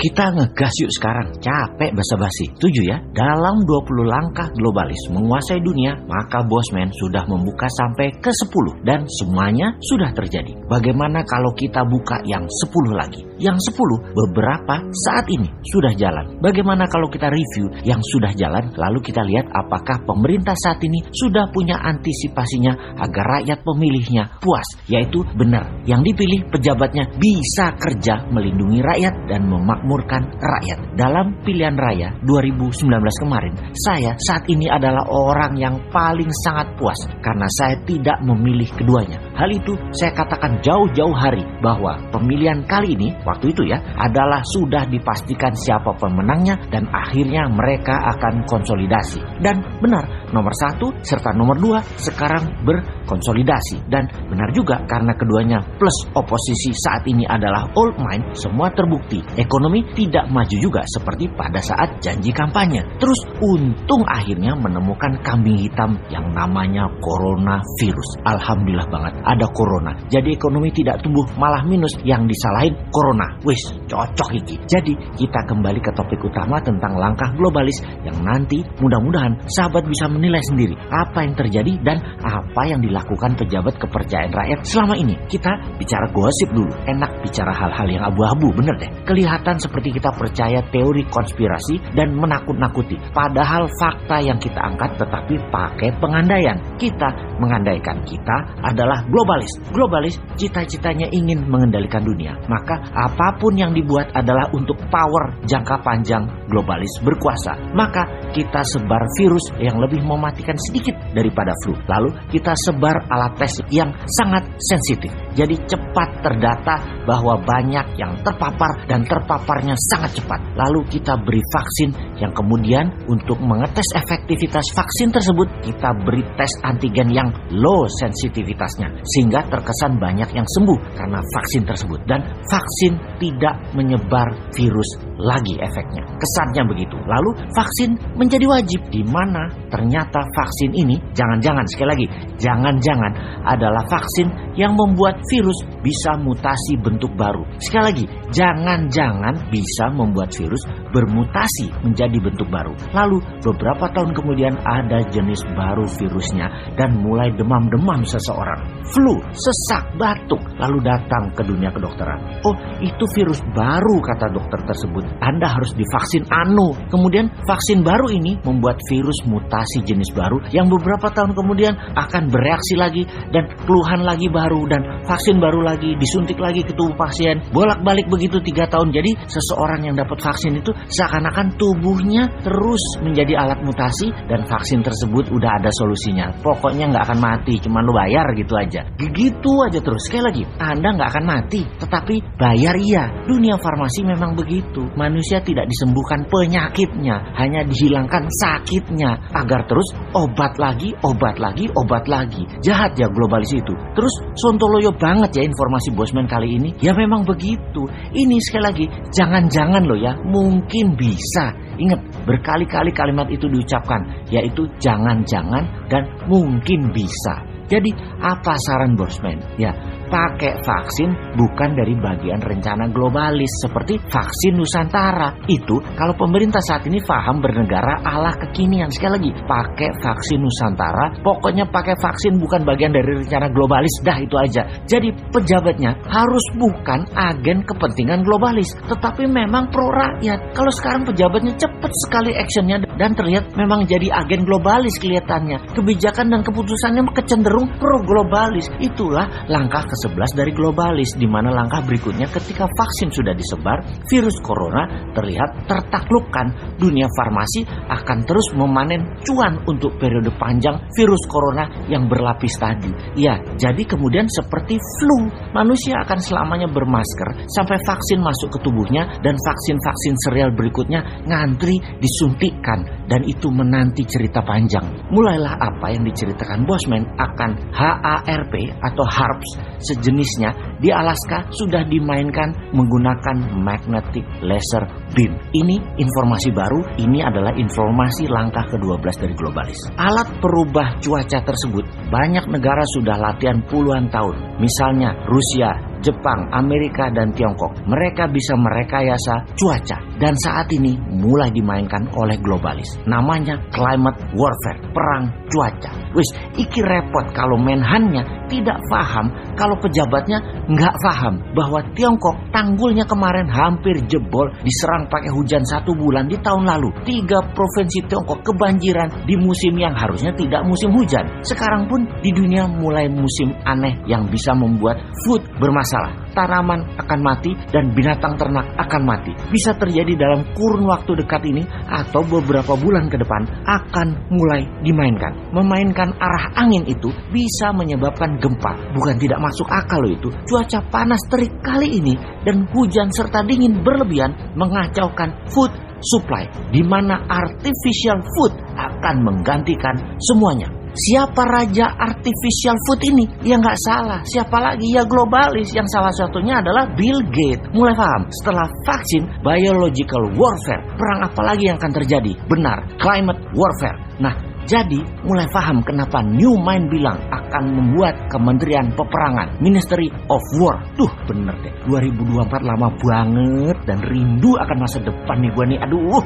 kita ngegas yuk sekarang. Capek basa-basi. Setuju ya? Dalam 20 langkah globalis menguasai dunia, maka Bosman sudah membuka sampai ke 10 dan semuanya sudah terjadi. Bagaimana kalau kita buka yang 10 lagi? Yang 10 beberapa saat ini sudah jalan. Bagaimana kalau kita review yang sudah jalan, lalu kita lihat apakah pemerintah saat ini sudah punya antisipasinya agar rakyat pemilihnya puas, yaitu benar yang dipilih pejabatnya bisa kerja melindungi rakyat dan memakmurkan rakyat. Dalam pilihan raya 2019 kemarin, saya saat ini adalah orang yang paling sangat puas karena saya tidak memilih keduanya. Hal itu saya katakan jauh-jauh hari bahwa pemilihan kali ini, waktu itu ya, adalah sudah dipastikan siapa pemenangnya dan akhirnya mereka akan konsolidasi. Dan benar, nomor 1 serta nomor 2 sekarang berkonsolidasi. Dan benar juga karena keduanya plus oposisi saat ini adalah old mind, semua terbukti. Ekonomi tidak maju juga seperti pada saat janji kampanye. Terus untung akhirnya menemukan kambing hitam yang namanya coronavirus. Alhamdulillah banget ada corona. Jadi ekonomi tidak tumbuh malah minus, yang disalahin corona. Wis, cocok iki. Jadi kita kembali ke topik utama tentang langkah globalis yang nanti mudah-mudahan sahabat bisa menilai sendiri apa yang terjadi dan apa yang dilakukan pejabat kepercayaan rakyat selama ini. Kita bicara gosip dulu. Enak bicara hal-hal yang abu-abu, bener deh. Kelihatan seperti kita percaya teori konspirasi dan menakut-nakuti. Padahal fakta yang kita angkat tetapi pakai pengandaian. Kita mengandaikan kita adalah globalis. Globalis cita-citanya ingin mengendalikan dunia. Maka apapun yang dibuat adalah untuk power jangka panjang globalis berkuasa. Maka kita sebar virus yang lebih mematikan sedikit daripada flu. Lalu kita sebar alat tes yang sangat sensitif. Jadi cepat terdata bahwa banyak yang terpapar dan terpaparnya sangat cepat. Lalu kita beri vaksin yang kemudian untuk mengetes efektivitas vaksin tersebut kita beri tes antigen yang low sensitivitasnya. Sehingga terkesan banyak yang sembuh karena vaksin tersebut. Dan vaksin tidak menyebar virus lagi efeknya. Kesannya begitu. Lalu vaksin menjadi wajib. Di mana ternyata vaksin ini jangan-jangan, sekali lagi, jangan-jangan adalah vaksin yang membuat virus bisa mutasi bentuk baru. Sekali lagi, jangan-jangan bisa membuat virus bermutasi menjadi bentuk baru. Lalu beberapa tahun kemudian ada jenis baru virusnya dan mulai demam-demam seseorang. Flu, sesak, batuk. Lalu datang ke dunia kedokteran. Oh, itu virus baru kata dokter tersebut. Anda harus divaksin anu. Kemudian vaksin baru ini membuat virus mutasi jenis baru yang beberapa tahun kemudian akan bereaksi lagi dan keluhan lagi baru dan vaksin baru lagi, disuntik lagi ke tubuh pasien. Bolak-balik begitu 3 tahun. Jadi seseorang yang dapat vaksin itu seakan-akan tubuhnya terus menjadi alat mutasi dan vaksin tersebut udah ada solusinya. Pokoknya nggak akan mati, cuma lu bayar gitu aja. Gitu aja terus. Sekali lagi, Anda nggak akan mati, tetapi bayar iya. Dunia farmasi memang begitu. Manusia tidak disembuhkan penyakitnya, hanya dihilangkan sakitnya agar terus obat lagi, obat lagi, obat lagi. Jahat ya globalis itu. Terus sontoloyo banget ya informasi Bosman kali ini. Ya memang begitu. Ini sekali lagi, jangan-jangan loh ya, mungkin bisa. Ingat, berkali-kali kalimat itu diucapkan, yaitu jangan-jangan dan mungkin bisa. Jadi apa saran Bosman? Ya, pakai vaksin bukan dari bagian rencana globalis seperti vaksin Nusantara. Itu kalau pemerintah saat ini paham bernegara ala kekinian. Sekali lagi, pakai vaksin Nusantara. Pokoknya pakai vaksin bukan bagian dari rencana globalis. Dah itu aja. Jadi pejabatnya harus bukan agen kepentingan globalis, tetapi memang pro rakyat. Kalau sekarang pejabatnya cepat sekali actionnya dan terlihat memang jadi agen globalis kelihatannya. Kebijakan dan keputusannya kecenderung pro globalis. Itulah langkah ke-11 dari globalis, di mana langkah berikutnya ketika vaksin sudah disebar, virus corona terlihat tertaklukkan. Dunia farmasi akan terus memanen cuan untuk periode panjang virus corona yang berlapis tadi. Ya, jadi kemudian seperti flu, manusia akan selamanya bermasker sampai vaksin masuk ke tubuhnya dan vaksin-vaksin serial berikutnya ngantri disuntikkan, dan itu menanti cerita panjang. Mulailah apa yang diceritakan Bosman akan HARP atau HARPS sejenisnya di Alaska sudah dimainkan menggunakan magnetic laser beam. Ini informasi baru, ini adalah informasi langkah ke-12 dari globalis. Alat perubah cuaca tersebut banyak negara sudah latihan puluhan tahun. Misalnya Rusia Jepang, Amerika, dan Tiongkok. Mereka bisa merekayasa cuaca. Dan saat ini mulai dimainkan oleh globalis. Namanya climate warfare, perang cuaca. Wis, iki repot kalau menhannya tidak paham, kalau pejabatnya nggak paham bahwa Tiongkok tanggulnya kemarin hampir jebol diserang pakai hujan 1 bulan di tahun lalu. 3 provinsi Tiongkok kebanjiran di musim yang harusnya tidak musim hujan. Sekarang pun di dunia mulai musim aneh yang bisa membuat food bermasalah. Tanaman akan mati dan binatang ternak akan mati. Bisa terjadi dalam kurun waktu dekat ini atau beberapa bulan ke depan akan mulai dimainkan. Memainkan arah angin itu bisa menyebabkan gempa. Bukan tidak masuk akal loh itu. Cuaca panas terik kali ini dan hujan serta dingin berlebihan mengacaukan food supply, di mana artificial food akan menggantikan semuanya. Siapa raja artificial food ini? Ya nggak salah. Siapa lagi? Ya globalis. Yang salah satunya adalah Bill Gates. Mulai paham? Setelah vaksin, biological warfare. Perang apa lagi yang akan terjadi? Benar, climate warfare. Nah, jadi mulai paham kenapa Newmind bilang akan membuat Kementerian Peperangan, Ministry of War. Bener deh. 2024 lama banget dan rindu akan masa depan nih gua nih. Aduh.